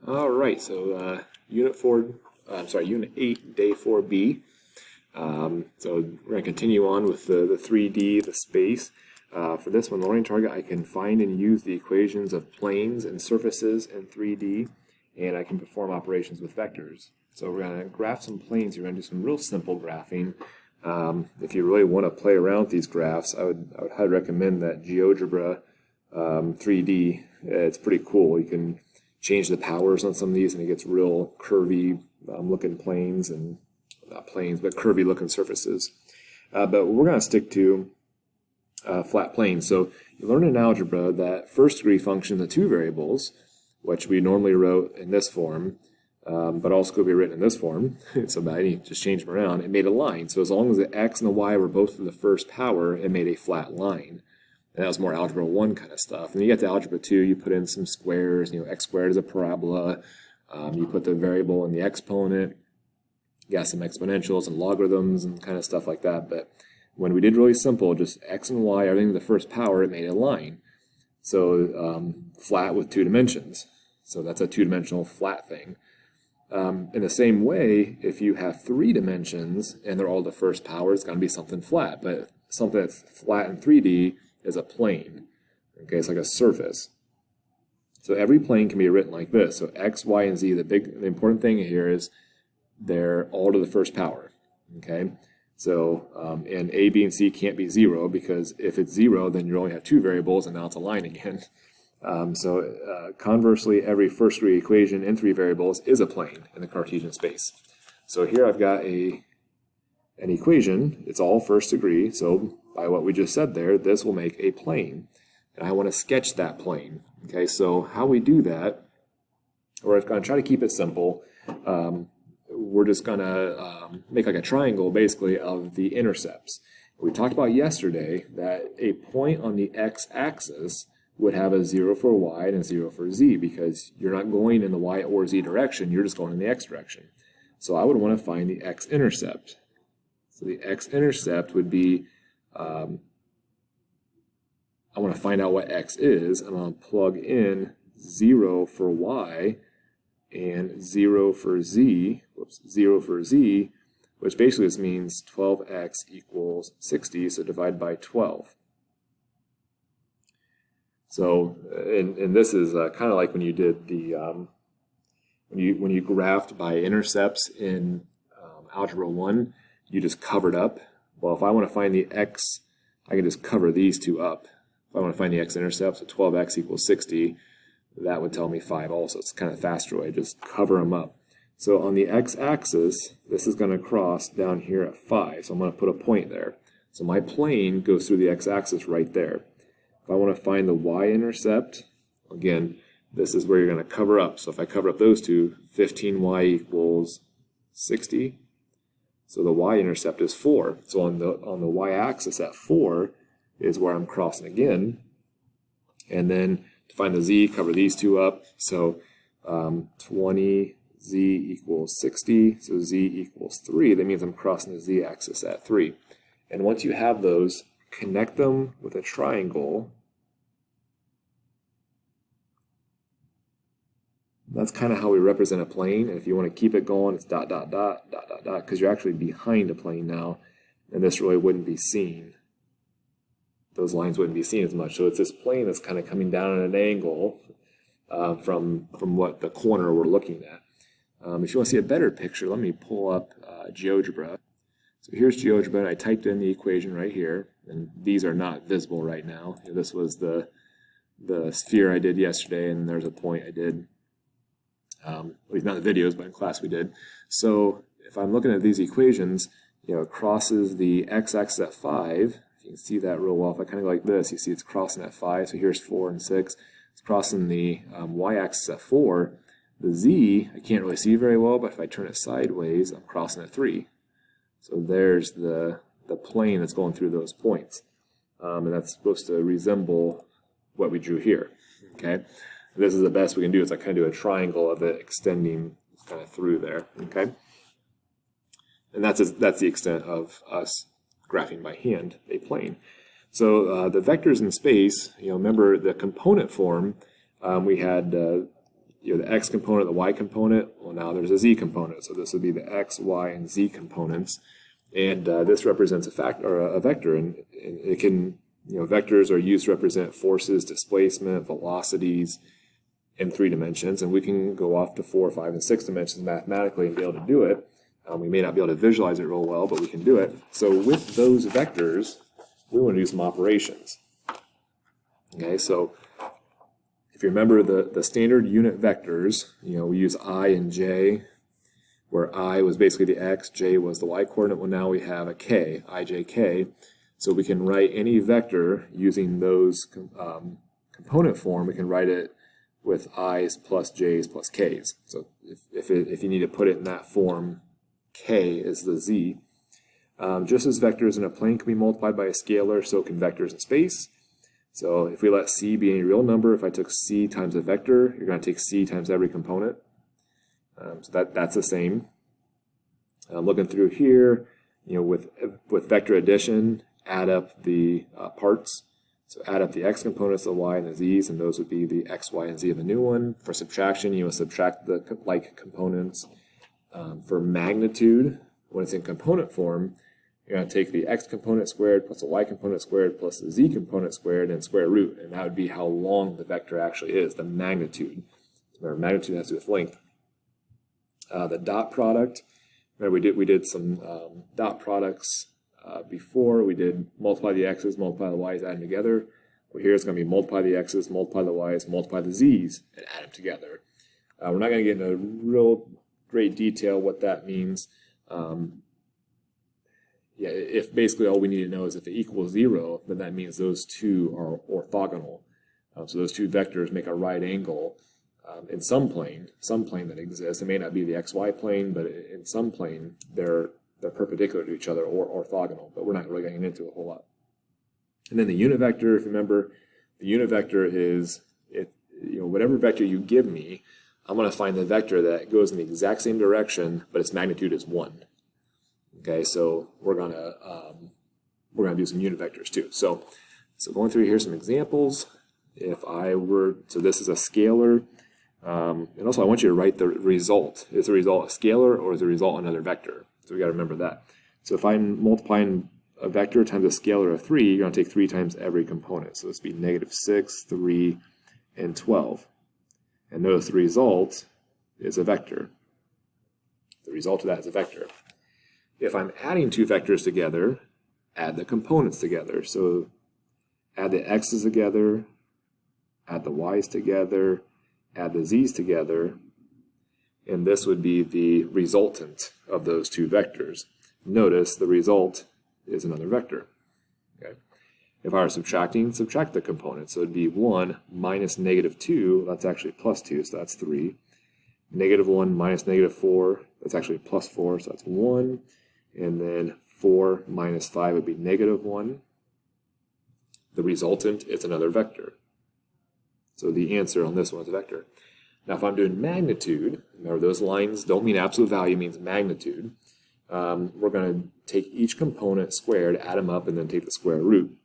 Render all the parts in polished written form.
All right, so Unit 8, Day 4b. So we're going to continue on with the 3D, the space. For this one, the learning target, I can find and use the equations of planes and surfaces in 3D, and I can perform operations with vectors. So we're going to graph some planes here. We're going to do some real simple graphing. If you really want to play around with these graphs, I would highly recommend that GeoGebra 3D. It's pretty cool. You can change the powers on some of these, and it gets real curvy looking planes, and not planes, but curvy looking surfaces. But we're going to stick to flat planes. So you learn in algebra that first degree functions are two variables, which we normally wrote in this form, but also could be written in this form. So I just change them around. It made a line. So as long as the x and the y were both in the first power, it made a flat line. And that was more Algebra 1 kind of stuff. And then you get to Algebra 2, you put in some squares, x squared is a parabola. You put the variable in the exponent. You got some exponentials and logarithms and kind of stuff like that. But when we did really simple, just x and y, everything to the first power, it made a line. So flat with two dimensions. So that's a two-dimensional flat thing. In the same way, if you have three dimensions and they're all the first power, it's going to be something flat. But something that's flat in 3D is a plane. Okay, it's like a surface. So every plane can be written like this. So x, y, and z. The important thing here is they're all to the first power. Okay, so and a, b, and c can't be 0, because if it's 0, then you only have two variables, and now it's a line again. Conversely, every first degree equation in three variables is a plane in the Cartesian space. So here I've got an equation. It's all first degree. So by what we just said there, this will make a plane. And I want to sketch that plane. Okay, so how we do that, we're going to try to keep it simple. We're just going to make like a triangle, basically, of the intercepts. We talked about yesterday that a point on the x-axis would have a 0 for y and a 0 for z, because you're not going in the y or z direction, you're just going in the x direction. So I would want to find the x-intercept. So the x-intercept would be, I want to find out what x is. I'm going to plug in 0 for y and 0 for z, which basically just means 12x equals 60, so divide by 12. So, and this is kind of like when you did the, when you graphed by intercepts in Algebra 1, you just covered up. Well, if I want to find the x, I can just cover these two up. If I want to find the x-intercept, so 12x equals 60, that would tell me 5 also. It's kind of faster way, just cover them up. So on the x-axis, this is going to cross down here at 5, so I'm going to put a point there. So my plane goes through the x-axis right there. If I want to find the y-intercept, again, this is where you're going to cover up. So if I cover up those two, 15y equals 60. So the y-intercept is 4. So on the y-axis at 4 is where I'm crossing again. And then to find the z, cover these two up. So 20z equals 60. So z equals 3. That means I'm crossing the z-axis at 3. And once you have those, connect them with a triangle. That's kind of how we represent a plane. And if you want to keep it going, it's dot, dot, dot, dot, dot, dot, because you're actually behind a plane now, and this really wouldn't be seen. Those lines wouldn't be seen as much. So it's this plane that's kind of coming down at an angle from what the corner we're looking at. If you want to see a better picture, let me pull up GeoGebra. So here's GeoGebra, and I typed in the equation right here, and these are not visible right now. This was the sphere I did yesterday, and there's a point I did. At least not in the videos, but in class we did. So if I'm looking at these equations, it crosses the x-axis at 5. You can see that real well. If I kind of go like this, you see it's crossing at 5. So here's 4 and 6. It's crossing the y-axis at 4. The z, I can't really see very well, but if I turn it sideways, I'm crossing at 3. So there's the plane that's going through those points. And that's supposed to resemble what we drew here. Okay. This is the best we can do. Is I kind of do a triangle of it extending kind of through there. Okay. And that's the extent of us graphing by hand a plane. So the vectors in space, remember the component form, we had the x component, the y component. Well, now there's a z component, so this would be the x, y, and z components, and this represents a vector, and it can, vectors are used to represent forces, displacement, velocities in 3 dimensions, and we can go off to 4, 5, and 6 dimensions mathematically and be able to do it. We may not be able to visualize it real well, but we can do it. So with those vectors, we want to do some operations. Okay, so if you remember the standard unit vectors, we use I and j, where I was basically the x, j was the y coordinate. Well, now we have a k, I, j, k. So we can write any vector using those component form. We can write it with i's plus j's plus k's. So if you need to put it in that form, k is the z. Just as vectors in a plane can be multiplied by a scalar, so can vectors in space. So if we let c be any real number, if I took c times a vector, you're going to take c times every component. So that's the same. Looking through here, with vector addition, add up the parts. So add up the x components, the y, and the z's, and those would be the x, y, and z of the new one. For subtraction, you will subtract the like components. For magnitude, when it's in component form, you're going to take the x component squared plus the y component squared plus the z component squared and square root, and that would be how long the vector actually is, the magnitude. Remember, magnitude has to do with length. The dot product, remember we did some dot products before. We did multiply the x's, multiply the y's, add them together. Well, here it's going to be multiply the x's, multiply the y's, multiply the z's, and add them together. We're not going to get into real great detail what that means. If basically all we need to know is if it equals 0, then that means those two are orthogonal. So those two vectors make a right angle in some plane that exists. It may not be the xy plane, but in some plane they're perpendicular to each other or orthogonal, but we're not really getting into a whole lot. And then the unit vector, if you remember, the unit vector is, whatever vector you give me, I'm going to find the vector that goes in the exact same direction, but its magnitude is 1. Okay, so we're going to do some unit vectors too. So going through here, some examples. So this is a scalar, and also I want you to write the result. Is the result a scalar or is the result another vector? So we got to remember that. So if I'm multiplying a vector times a scalar of 3, you're going to take 3 times every component. So this would be -6, 3, and 12. And notice the result is a vector. The result of that is a vector. If I'm adding 2 vectors together, add the components together. So add the x's together, add the y's together, add the z's together, and this would be the resultant of those 2 vectors. Notice the result is another vector. Okay. If I were subtracting, subtract the components. So it would be 1 minus -2, that's actually +2, so that's 3. -1 minus -4, that's actually +4, so that's 1. And then 4 minus 5 would be -1. The resultant is another vector. So the answer on this one is a vector. Now if I'm doing magnitude, remember those lines don't mean absolute value, it means magnitude. We're going to take each component squared, add them up, and then take the square root.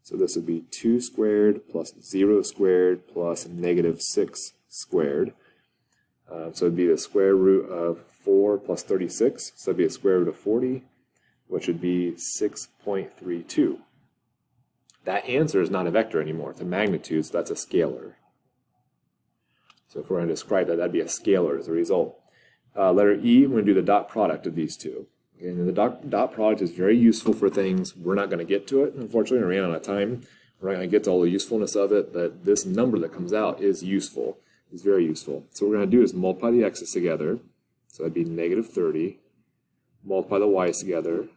So this would be 2 squared plus 0 squared plus -6 squared. So it would be the square root of 4 plus 36, so it would be a square root of 40, which would be 6.32. That answer is not a vector anymore, it's a magnitude, so that's a scalar. So if we're going to describe that, that'd be a scalar as a result. Letter E, we're going to do the dot product of these two. And the dot product is very useful for things. We're not going to get to it, unfortunately. We ran out of time. We're not going to get to all the usefulness of it, but this number that comes out is useful. It's very useful. So what we're going to do is multiply the x's together. So that'd be -30. Multiply the y's together.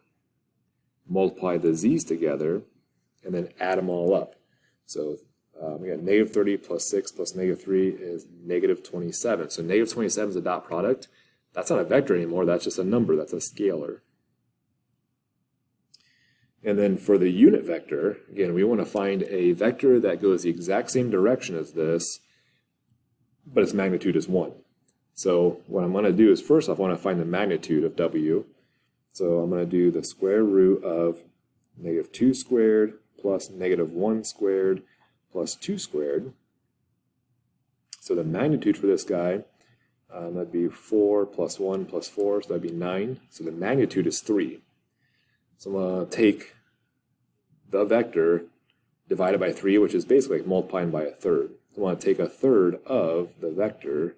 Multiply the z's together. And then add them all up. So we got -30 plus 6 plus -3 is -27. So -27 is a dot product. That's not a vector anymore, that's just a number, that's a scalar. And then for the unit vector, again, we want to find a vector that goes the exact same direction as this, but its magnitude is 1. So what I'm going to do is first off, I want to find the magnitude of W. So I'm going to do the square root of -2 squared plus -1 squared plus 2 squared. So the magnitude for this guy, that'd be 4 plus 1 plus 4, so that'd be 9. So the magnitude is 3. So I'm going to take the vector divided by 3, which is basically like multiplying by a third. I want to take a third of the vector.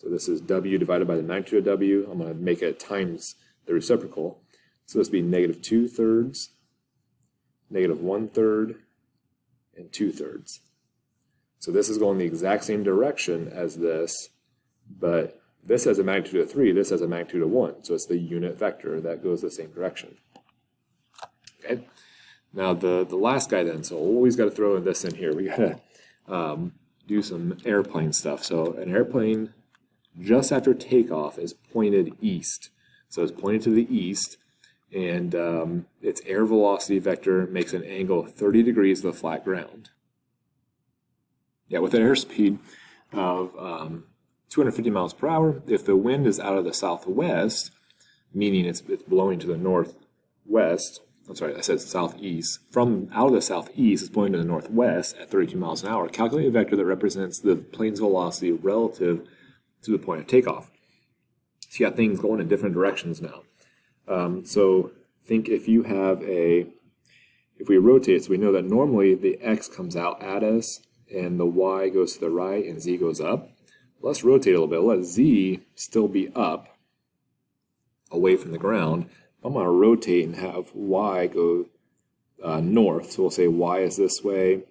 So this is w divided by the magnitude of w. I'm going to make it times the reciprocal. So this would be negative 2/3, negative 1/3, and 2/3. So this is going the exact same direction as this, but this has a magnitude of 3, this has a magnitude of 1. So it's the unit vector that goes the same direction. Okay. Now the last guy then, so always got to throw this in here. We got to do some airplane stuff. So an airplane just after takeoff is pointed east. So it's pointed to the east, and its air velocity vector makes an angle of 30 degrees to the flat ground. Yeah, with an airspeed of 250 miles per hour, if the wind is out of the southwest, meaning it's blowing to the northwest, I'm sorry, I said southeast, from out of the southeast, it's blowing to the northwest at 32 miles an hour, calculate a vector that represents the plane's velocity relative to the point of takeoff. So you got things going in different directions now. So think if you have if we rotate it, so we know that normally the x comes out at us, and the y goes to the right, and z goes up. Let's rotate a little bit. Let z still be up, away from the ground. I'm going to rotate and have y go north. So we'll say y is this way,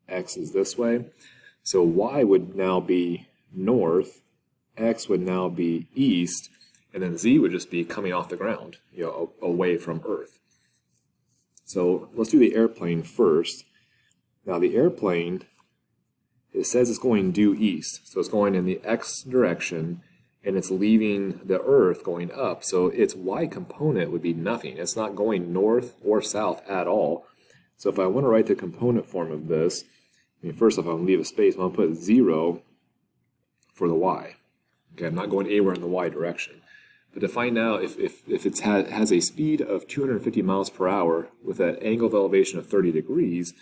x is this way. So y would now be north, x would now be east, and then z would just be coming off the ground, away from Earth. So let's do the airplane first. Now the airplane, it says it's going due east, so it's going in the x direction, and it's leaving the Earth going up, so its y component would be nothing. It's not going north or south at all. So if I want to write the component form of this, first off, I'm going to leave a space. I'm going to put 0 for the y. Okay, I'm not going anywhere in the y direction. But to find out if it has a speed of 250 miles per hour with an angle of elevation of 30 degrees,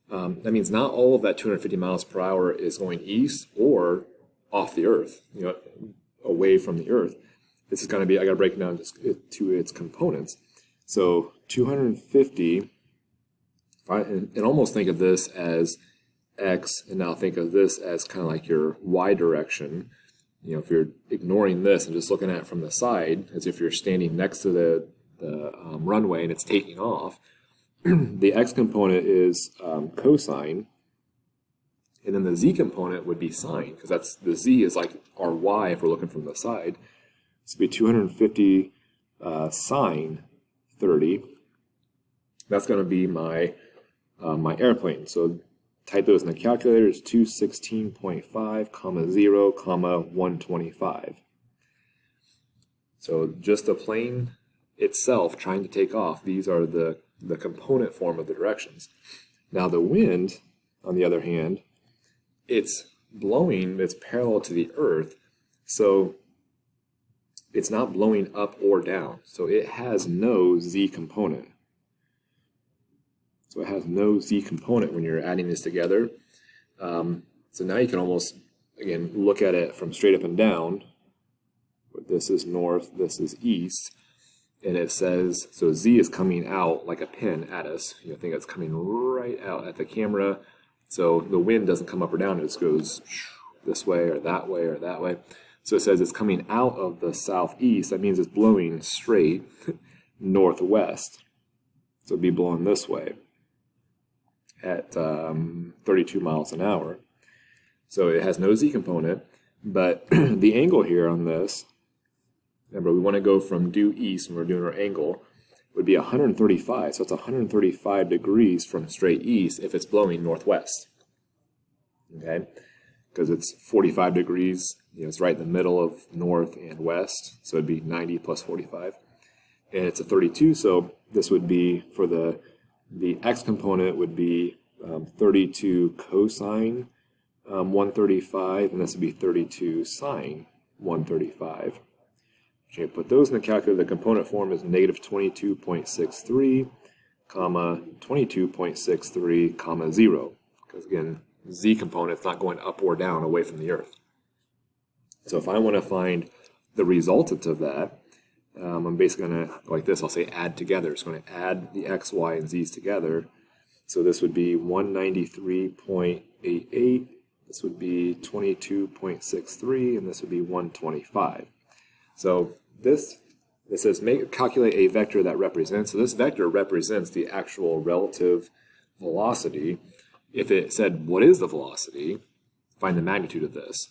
that means not all of that 250 miles per hour is going east or off the Earth, away from the Earth. This is going to be, I got to break it down to its components. So 250, and almost think of this as x, and now think of this as kind of like your y direction. If you're ignoring this and just looking at it from the side, as if you're standing next to the runway and it's taking off, the x component is cosine, and then the z component would be sine, because that's the z is like our y if we're looking from the side. So it'd be 250 sine 30. That's going to be my my airplane. So type those in the calculator. It's 216.5, comma 0, comma 125. So just the plane itself trying to take off, these are the component form of the directions. Now the wind, on the other hand, it's blowing, it's parallel to the Earth, so it's not blowing up or down. So it has no z component. So it has no z component when you're adding this together. So now you can almost, again, look at it from straight up and down. This is north, this is east. And it says, so z is coming out like a pin at us. I think it's coming right out at the camera. So the wind doesn't come up or down, it just goes this way or that way or that way. So it says it's coming out of the southeast. That means it's blowing straight northwest. So it'd be blowing this way at 32 miles an hour. So it has no z component, but the angle here on this, remember we want to go from due east when we're doing our angle, would be 135. So it's 135 degrees from straight east if it's blowing northwest. Okay? Because it's 45 degrees, it's right in the middle of north and west, so it'd be 90 plus 45. And it's a 32, so this would be, for the x component would be 32 cosine 135, and this would be 32 sine 135. So you put those in the calculator. The component form is negative 22.63, comma 22.63, comma 0. Because again, z component is not going up or down away from the Earth. So if I want to find the resultant of that, I'm basically going to, like this, I'll say add together. It's going to add the x, y, and z's together. So this would be 193.88, this would be 22.63, and this would be 125. So this says calculate a vector that represents. So this vector represents the actual relative velocity. If it said, what is the velocity? Find the magnitude of this.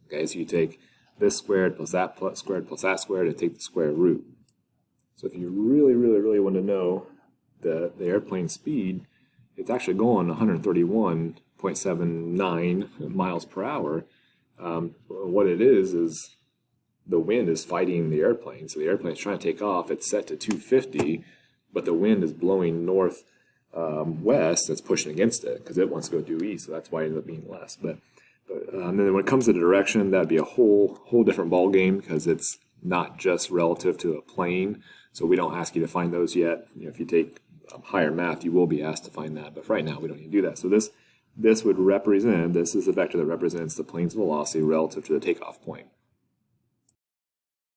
Okay, so you take this squared plus that squared plus that squared and take the square root. So if you really want to know the airplane speed, it's actually going 131.79 miles per hour. What it is the wind is fighting the airplane. So the airplane is trying to take off. It's set to 250, but the wind is blowing north west. That's pushing against it because it wants to go due east. So that's why it ends up being less. But then when it comes to the direction, that'd be a whole different ball game because it's not just relative to a plane. So we don't ask you to find those yet. If you take higher math, you will be asked to find that. But for right now, we don't need to do that. So this would represent, this is a vector that represents the plane's velocity relative to the takeoff point.